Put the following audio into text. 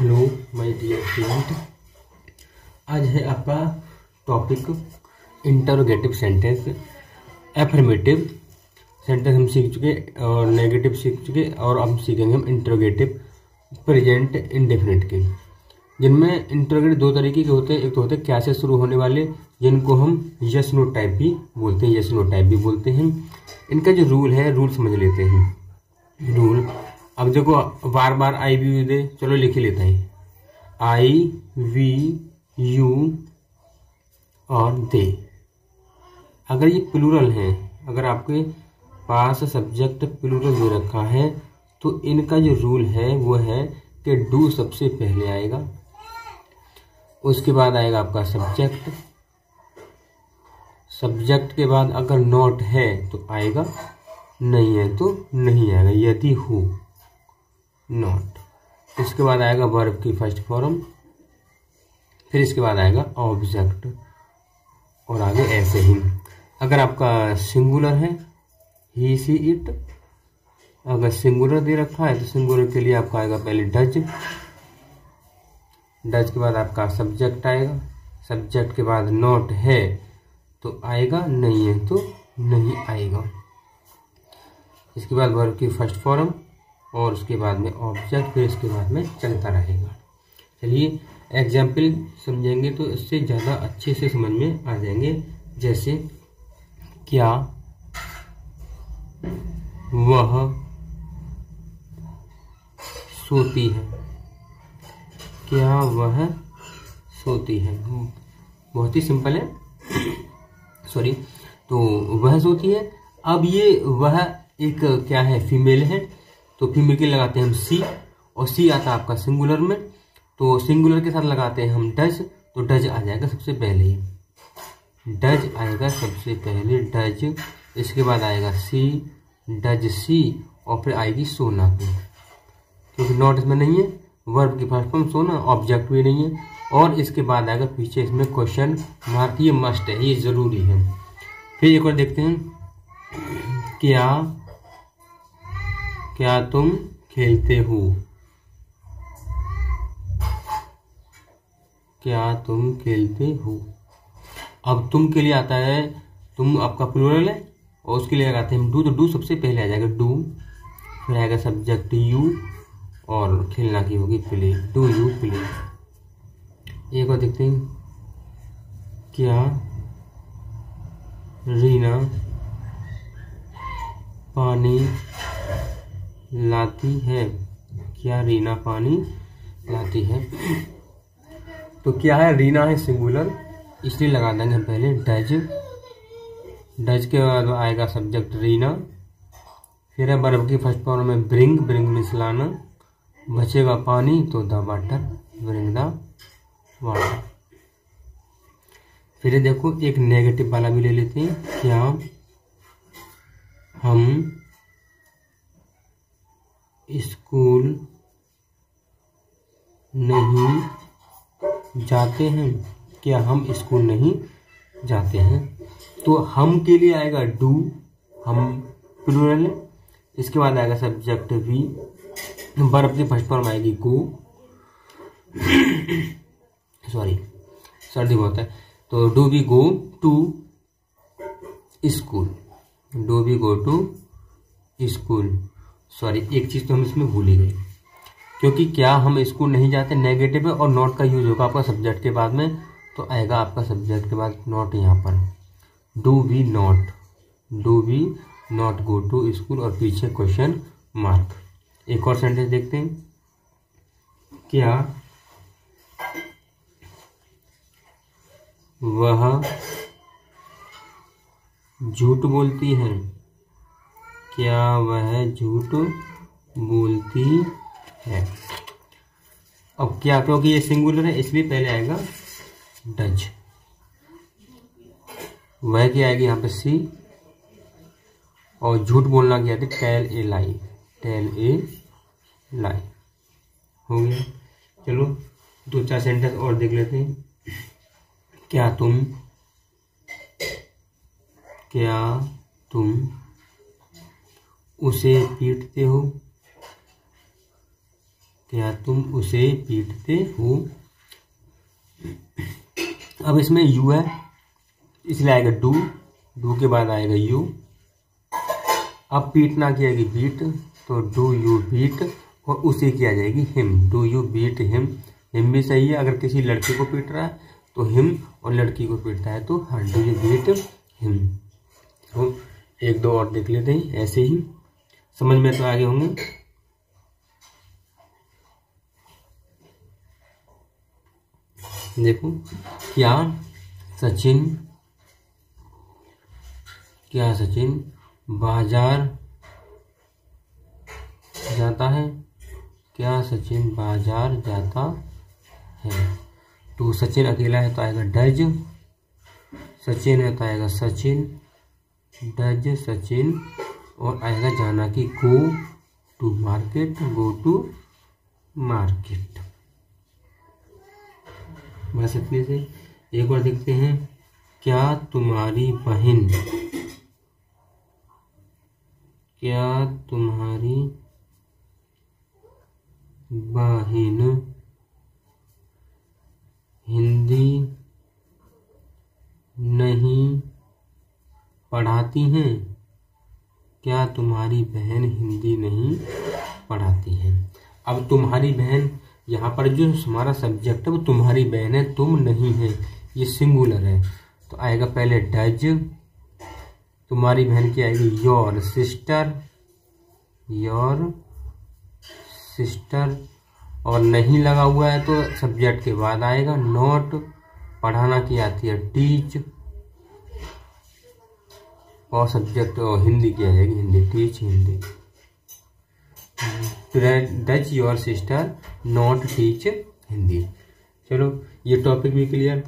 Hello my dear student, आज है आपका topic interrogative sentence. Affirmative sentence हम सीख चुके और नेगेटिव सीख चुके, और अब सीखेंगे हम इंटरोगेटिव प्रेजेंट इंडेफिनिट के, जिनमें इंटरोगेटिव दो तरीके के होते हैं। एक तो होते हैं क्या से शुरू होने वाले, जिनको हम यस नो टाइप भी बोलते हैं, यस नो टाइप भी बोलते हैं। इनका जो रूल है, रूल समझ लेते हैं। रूल अब देखो, बार बार आई वी यू दे, चलो लिख ही लेते हैं। आई वी यू और दे, अगर ये प्लूरल है, अगर आपके पास सब्जेक्ट प्लूरल दे रखा है, तो इनका जो रूल है वो है कि डू सबसे पहले आएगा, उसके बाद आएगा आपका सब्जेक्ट। सब्जेक्ट के बाद अगर नॉट है तो आएगा, नहीं है तो नहीं आएगा। यदि हो नॉट, इसके बाद आएगा वर्ब की फर्स्ट फॉर्म, फिर इसके बाद आएगा ऑब्जेक्ट, और आगे ऐसे ही। अगर आपका सिंगुलर है, ही सी इट, अगर सिंगुलर दे रखा है तो सिंगुलर के लिए आपका आएगा पहले डज, डज के बाद आपका सब्जेक्ट आएगा, सब्जेक्ट के बाद नॉट है तो आएगा, नहीं है तो नहीं आएगा। इसके बाद वर्ब की फर्स्ट फॉर्म, और उसके बाद में ऑब्जेक्ट, फिर इसके बाद में चलता रहेगा। चलिए एग्जाम्पल समझेंगे तो इससे ज़्यादा अच्छे से समझ में आ जाएंगे। जैसे क्या वह सोती है, क्या वह सोती है, बहुत ही सिंपल है। सॉरी, तो वह सोती है। अब ये वह एक क्या है, फीमेल है, तो फीमेल के लगाते हैं हम सी, और सी आता है आपका सिंगुलर में, तो सिंगुलर के साथ लगाते हैं हम डज, तो डज आ जाएगा सबसे पहले ही, डज आएगा सबसे पहले, डज। इसके बाद आएगा सी, डज सी, और फिर आएगी सोना की, क्योंकि नॉट इसमें नहीं है, वर्ब की फर्स्ट फॉर्म सोना, ऑब्जेक्ट भी नहीं है, और इसके बाद आएगा पीछे इसमें क्वेश्चन मार्क। ये मस्ट है, ये जरूरी है। फिर एक और देखते हैं, क्या तुम खेलते हो, क्या तुम खेलते हो। अब तुम के लिए आता है, तुम आपका प्लूरल है, और उसके लिए लगाते हैं हम डू, तो डू सबसे पहले आ जाएगा डू, फिर आएगा सब्जेक्ट यू, और खेलना की होगी प्ले, डू यू प्ले। एक और देखते हैं, क्या रीना पानी लाती है, क्या रीना पानी लाती है। तो क्या है, रीना है सिंगुलर, इसलिए लगा देंगे हम पहले डज, डज के बाद आएगा सब्जेक्ट रीना, फिर है वर्ब की फर्स्ट फॉर्म में ब्रिंग, ब्रिंग मीन्स लाना, बचेगा पानी तो the water, bring the water. फिर देखो एक नेगेटिव वाला भी ले लेते हैं, क्या हम स्कूल नहीं जाते हैं, क्या हम स्कूल नहीं जाते हैं। तो हम के लिए आएगा डू, हम प्लूरल है, इसके बाद आएगा सब्जेक्ट वी, वर्ब की फर्स्ट फॉर्म आएगी गो, सॉरी सर्दी बहुत है, तो do we go to school, do we go to school. Sorry, एक चीज तो हम इसमें भूल ही गए, क्योंकि क्या हम स्कूल नहीं जाते नेगेटिव है, और नॉट का यूज होगा आपका सब्जेक्ट के बाद में, तो आएगा आपका सब्जेक्ट के बाद नॉट यहाँ पर, do we not go to school, और पीछे क्वेश्चन मार्क। एक और सेंटेंस देखते हैं, क्या वह झूठ बोलती है, क्या वह झूठ बोलती है। अब क्या, क्योंकि ये सिंगुलर है इसलिए पहले आएगा डज, वह की आएगी यहाँ पे सी, और झूठ बोलना की आती tell a lie, tell a लाई। हो गया। चलो दो चार सेंटेंस और देख लेते हैं, क्या तुम उसे पीटते हो, क्या तुम उसे पीटते हो। अब इसमें यू है, इसलिए आएगा डू, डू के बाद आएगा यू। अब पीटना की आएगी बीट, तो डू यू बीट, और उसे की आ जाएगी him, do you beat him. Him भी सही है, अगर किसी लड़के को पीट रहा है तो हिम, और लड़की को पीटता है तो हर, डू यू बीट हिम। तो एक दो और देख लेते हैं, ऐसे ही समझ में तो आगे होंगे। देखो, क्या सचिन बाजार जाता है। क्या सचिन बाजार जाता है। तो सचिन अकेला है तो आएगा डज, सचिन है तो आएगा सचिन, डज सचिन, और आएगा जाना की go to market, go to market. बस इतने से। एक बार देखते हैं, क्या तुम्हारी बहन हिंदी नहीं पढ़ाती हैं। क्या तुम्हारी बहन हिंदी नहीं पढ़ाती है। अब तुम्हारी बहन, यहाँ पर जो हमारा सब्जेक्ट है वो तुम्हारी बहन है, तुम नहीं है, ये सिंगुलर है, तो आएगा पहले डज, तुम्हारी बहन की आएगी योर सिस्टर, और नहीं लगा हुआ है तो सब्जेक्ट के बाद आएगा नॉट, पढ़ाना की आती है टीच, और सब्जेक्ट हिंदी की आ जाएगी Hindi, teach Hindi. Does your sister not teach Hindi. चलो, ये टॉपिक भी क्लियर।